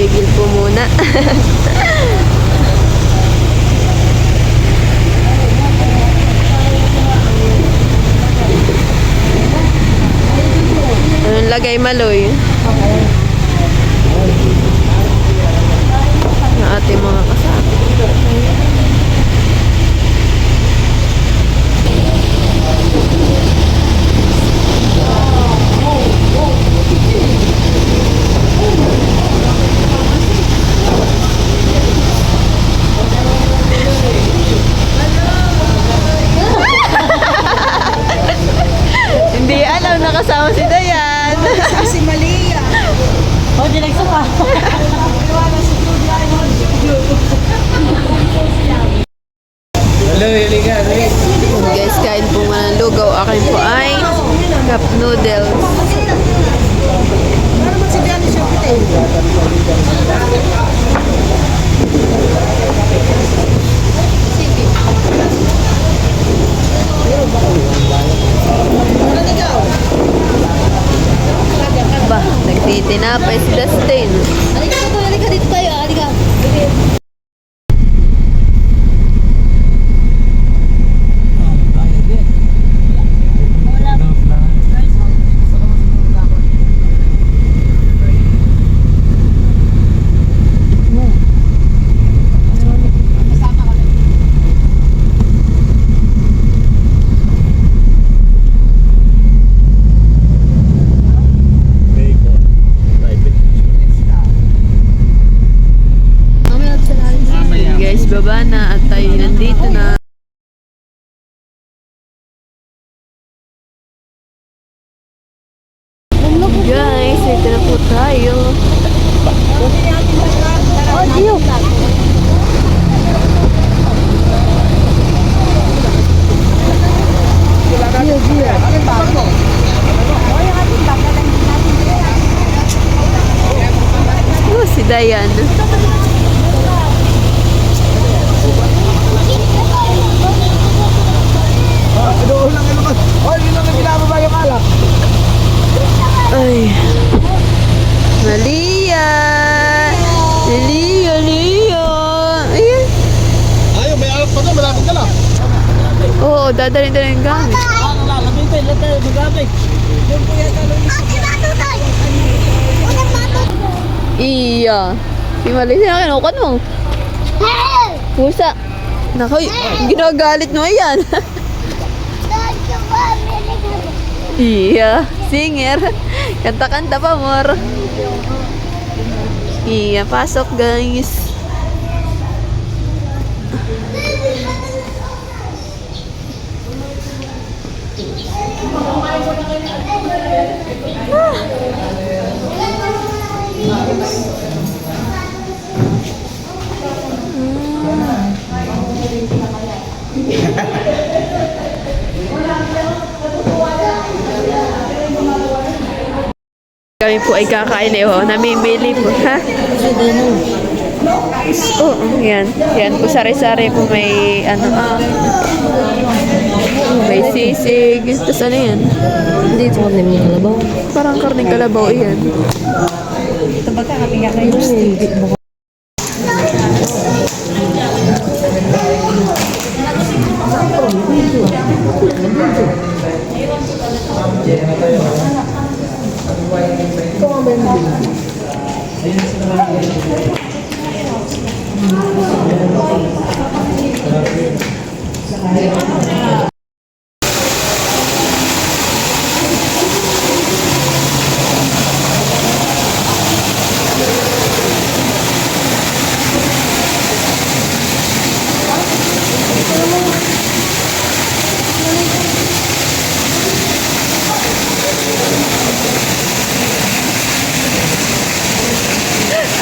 Tigil po muna. Anong lagay, Maloy? Na ating mga kasama. Hindi alam nakasama si Dayan. Si Malia. Oh, di nagsuka. Hello, Yeliga. Guys, kain po muna ng lugaw. Akin po ay cup noodles. Para magsigyan siya puti. Ba, nagtitinapay si Dustin. Halika dito tayo. Halika. Guys, baba na at tayo nandito na. Guys, ito na po tayo. Oh, Dio. Oh, si Dayan. Doon lang yung naman. Oh, yun lang yung binababa yung alak. Ay. Malia. Malia, Malia. Ayan. Ayun, may alak pa doon. Malapit na lang. Oo, dadalhin yung gamit. Ano na, labing pa, ilan tayo magabig. Iya. Si Malia, sila kinukan mo. Pusa. Naku, ginagalit mo yan. Iya, singer. Kanta-kanta pa, more. Iya, pasok guys. Kami po ay kakain eh, oh. Namimili po, ha? Oo, yan. Yan po, sari-sari po may, ano, may sisig. Tapos ano yan? Dito ko namin yung kalabaw. Parang karning kalabaw, yan. Ito ba ka, kapinga kayo?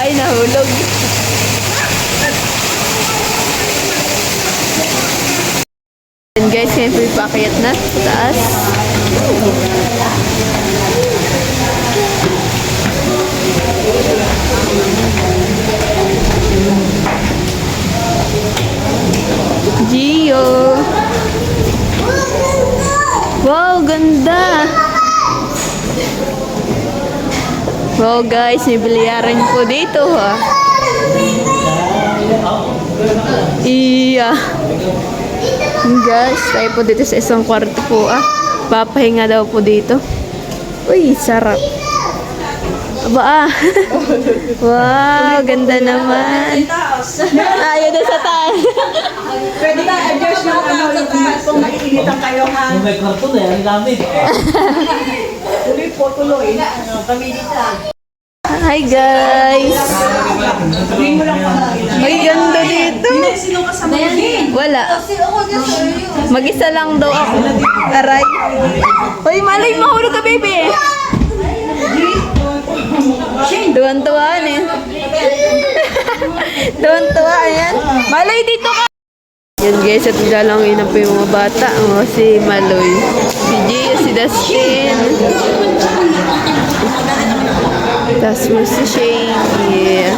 Ay, nahulog. And guys, ngayon po ipakayat na sa taas. Gio! Wow, ganda! Wow guys, may bilyaran po dito ha. Iya. Guys, tayo po dito sa isang kwarto po Papahinga daw po dito. Uy, sarap. Aba Wow, ganda naman. Ayaw na sa taas. Pwede ka adjust yung kung naiinitan kayo ha. May kwarto na yan, gamit. Tuloy po, tuloy. Pamilya ka. Hi guys. Sabihin mo lang pa. Ay, ganda dito. Sino kasama yan? Wala. Mag-isa lang daw ako. Aray. Uy, malay, mahulog ka, baby. Tuwan-tuwaan eh. Tuwan-tuwa, ayan. Malay, dito ka. Yan guys, at dalang ina po yung mga bata. Si Maloy, si Gio, si Dustin. Tapos mo si Shane. Yeah.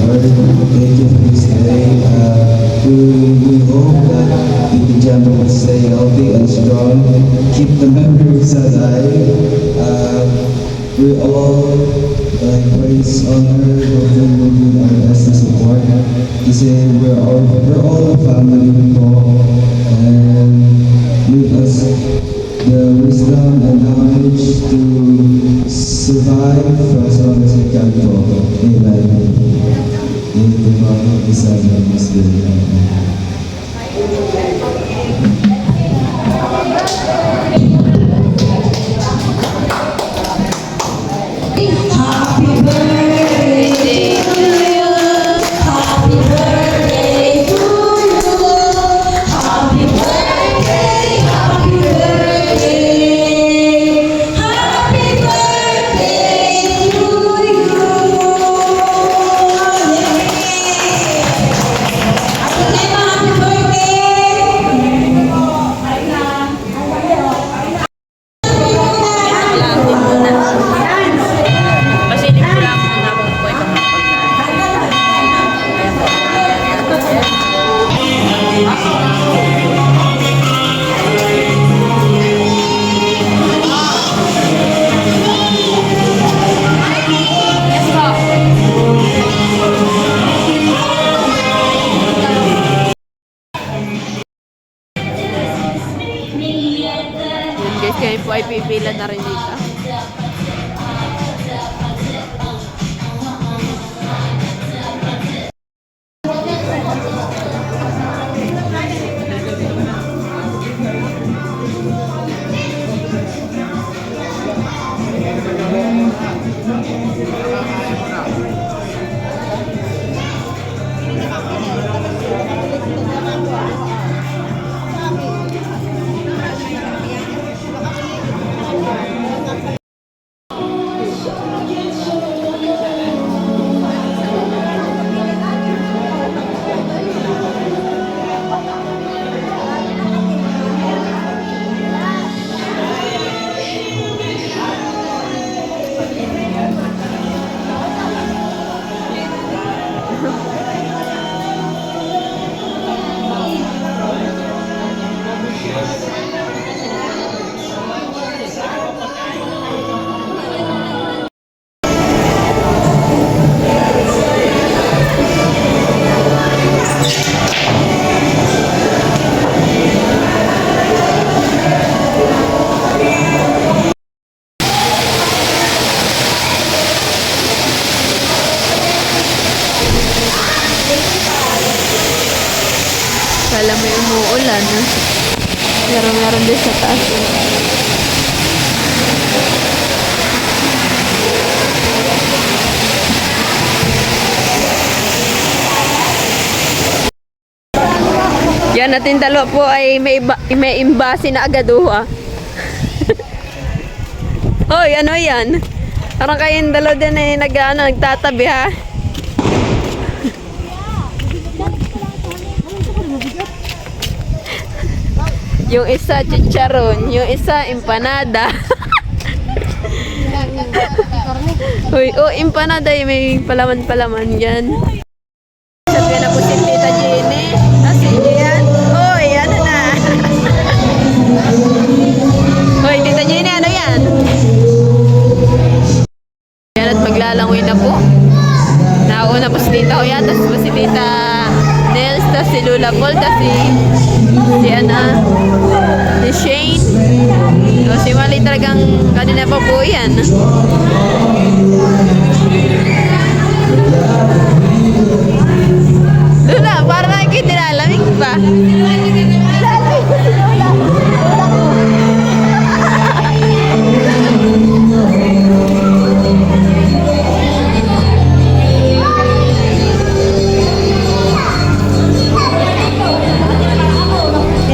Lord, thank you for this day. We hope that the Jambo will stay healthy and strong, keep the memories alive. We all praise, honor, and will do our best to support. To say we're all a family people, and give us the wisdom and knowledge to survive for as long as we can go. Amen. In the name of the Son and the Spirit. Amen. Guys, kayo po ay pipila na rin dito. Kala may umuulan. Pero meron din sa taas. Yan, natin dalawa po ay may imbasi na agad ah. Hoy, ano yan? Parang kayong dalawa din ay nagtatabi ha. Yung isa chicharon, yung isa empanada. Uy, oh, empanada may palaman-palaman yan. Sabi na po si Tita Jenny. Kasi yan. Uy, ano na? Uy, Tita Jenny, ano yan? Yan at maglalangoy na po. Nauna po si Tita Oya, tapos po si Tita Nels, tapos si Lula Paul, tapos si Ana, si Shane. So, si Mali talagang kanina pa po yan. Lula, parang nakikitilalamig pa.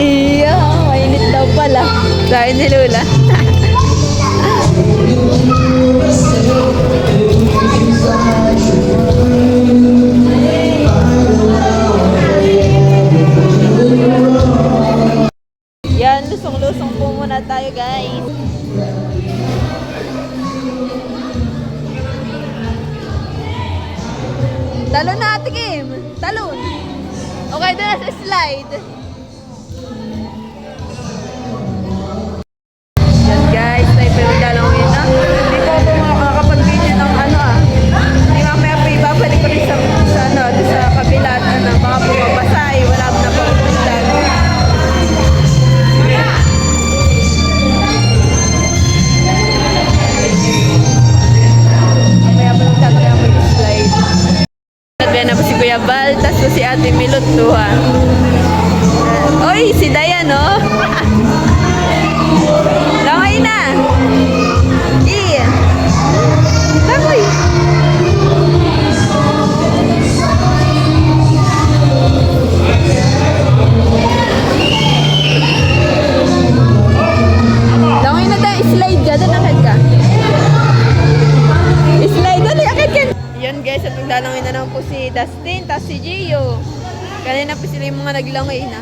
Iya, mainit daw pala. Sabi ni Lula. Yan, lusong-lusong po muna tayo, guys. Talon na, Ate Kim. Talon. Okay, doon na sa slide. Yan, guys. Tayo pero dalawin na. Hindi po ako makakapag-video ng ano ah. Hindi mamaya po ibabalik ko rin sa kabila at baka po mabasay. Wala na po ulan. Mamaya po nagtataya po yung slide. Sabihan na po si Kuya Bal, tas po si Ate Milot to ha. Oy, si Dayan oh. Langoy na. Langoy. Langoy na tayo, slide ka, doon akit ka. Slide, doon akit ka. Yan guys, at maglalangay na naman po si Dustin, tas si Gio. Kanina po sila yung mga naglangoy na.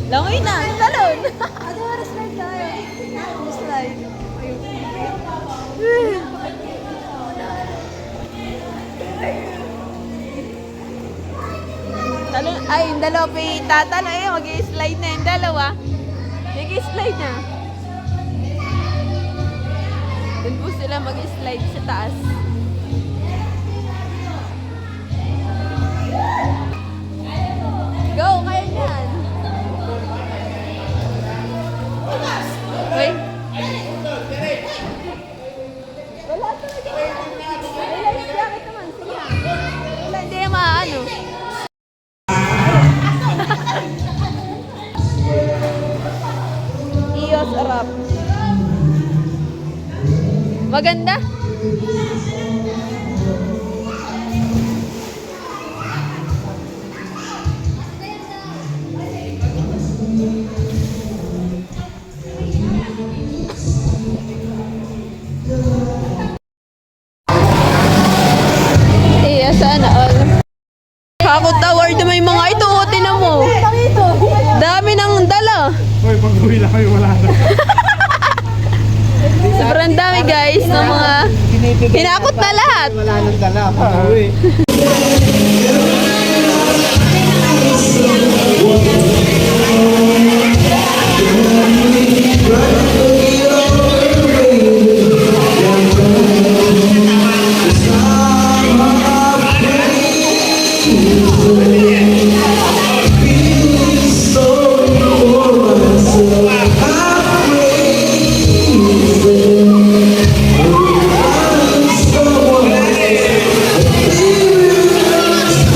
Langoy na, talon! Ate, wala slide tayo. Slide. Talon, ay, yung dalawa pa yung tatalo. Ay, mag-i-slide na yung dalawa. Mag-i-slide na. Doon po sila mag-i-slide sa taas. Go, kaya niyan. Hoy. Wala talaga. Wala yung jacket naman. Sige. Wala, hindi na maano. Iyos Arap. Maganda. Sana all. Kakot award may mga ito, tinan mo. Dami ng dala. Hoy, pag-uwi lang kayo, wala na. Sobrang dami guys ng mga hinakot na lahat. Wala nang dala, pag-uwi.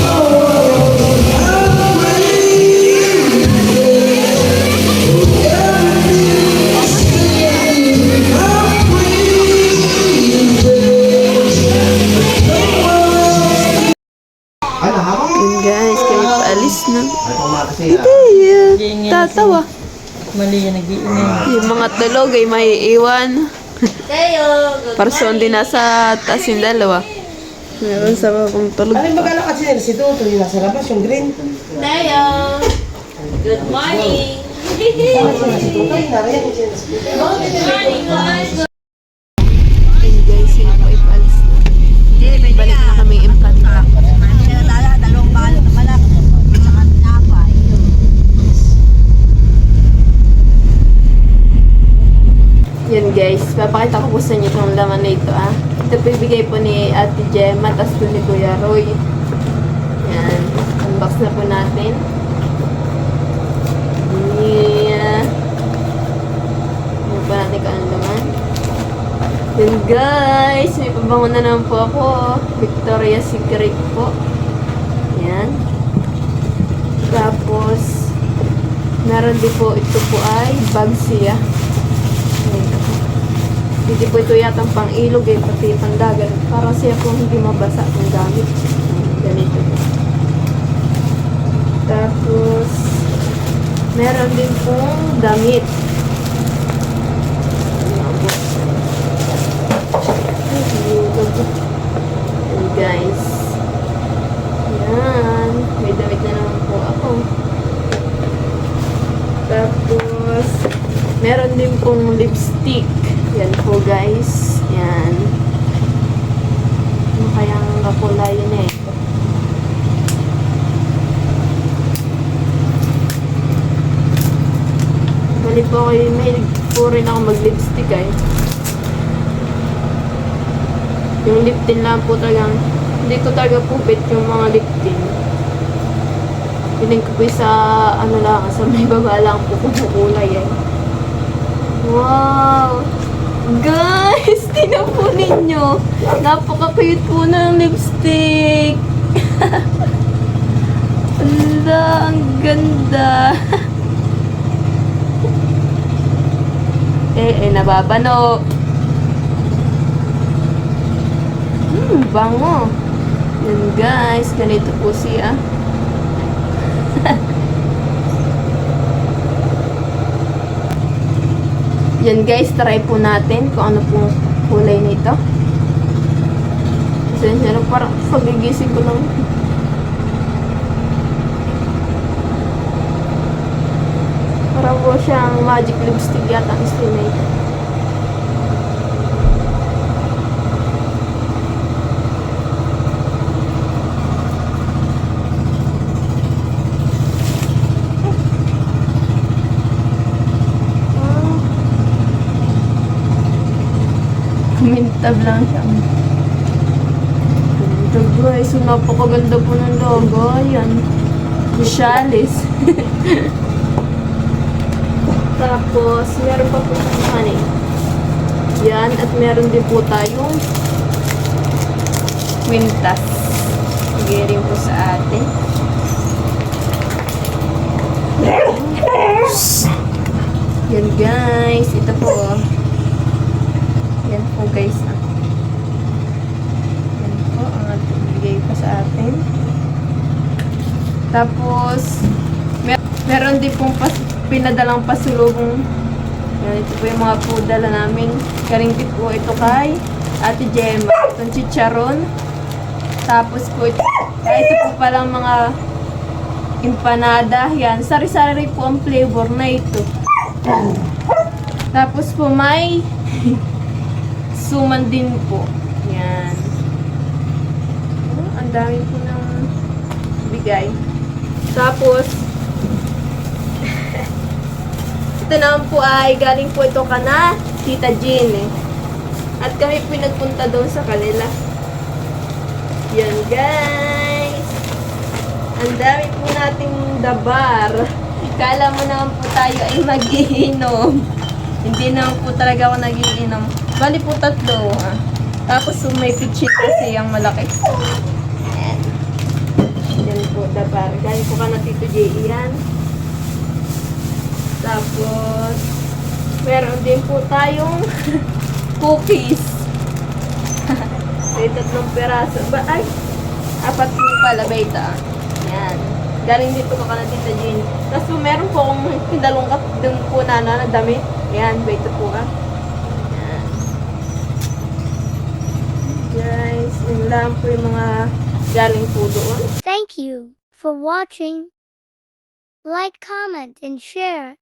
Oh Paalis na. Ay, pumakasi Hindi, tatawa. Mali yan, nag-iingay. Yung mga tulog ay may iwan. Parson din nasa taas yung dalawa. Meron sa kung tulog Ano yung pa. magkano kasi si Toto yung nasa labas, yung green? Tayo. Good morning. Si Toto yung nariyan. Morning, guys. Ayun guys, yun po ipaalis na. Balik na kami impanta. Yun guys, papakita ko po sa inyo itong laman na ito ah. Ito po ibigay po ni Ate Gemma, tas po ni Kuya Roy. Yan, unbox na po natin. Yeah. Ano pa natin ka ang laman? Yun guys, may pabango na naman po ako. Victoria's Secret po. Yan. Tapos, meron din po ito po ay Bagsia. Hindi po ito yatang pang-ilog eh, pati pang-dagat. Para siya po hindi mabasa ang gamit. Ganito po. Tapos, meron din pong damit. And guys, yan. May damit na naman po ako. Tapos, meron din pong lipstick. Yan po guys. Yan. Ano kayang kakulay yun eh. Bali po kayo, may po rin ako mag-lipstick eh. Yung lip tint lang po talagang, hindi ko talaga po bet yung mga lip tint. Piling ko po sa, ano lang, sa may baba lang po kumukulay eh. Wow! Guys, tingnan po ninyo. Napaka-cute po ng lipstick. Ala, ang ganda. Nababano. Bango. Yan guys, ganito po siya. Yan guys, try po natin kung ano pong kulay nito. Kasi yan, parang pagigising ko lang. Parang po siyang magic lipstick yata ang estimate. Kumintab lang siya. Ganda guys. So, napakaganda po ng logo. Ayan. Chalice. Tapos, meron pa po ano eh. Yan. At meron din po tayong kwintas. Bigay rin po sa atin. Yan guys. Ito po. Yan po guys. Yan po ang ating bigay pa sa atin. Tapos, meron din pong pinadalang pasulubong. Yan, ito po yung mga pudala namin. Karing tip po ito kay Ate Gemma. Itong chicharon. Tapos po ito po palang mga empanada. Yan, sari-sari po ang flavor na ito. Tapos po may suman din po. Yan. Ang dami po ng bigay. Tapos, ito naman po ay galing po ito kana Tita Jean eh. At kami po nagpunta doon sa kanila. Yan guys. Ang dami po nating dabar. Kala mo naman po tayo ay mag-iinom. Hindi naman po talaga ako nag-iinom. Bali po 3 ah. Tapos may pitchin kasi yung malaki. Ayan. Yan po, dabar. Galing po ka na Tito J. Yan. Tapos, meron din po tayong cookies. May 3 peraso. Ay, 4 po pala, beta. Yan. Galing dito ko na Tita Jean. Tapos po, meron po akong pinalungkat dun po na damit. Ayan, ito po ah. Ayan. Guys, yun lang po yung mga galing po doon. Thank you for watching. Like, comment, and share.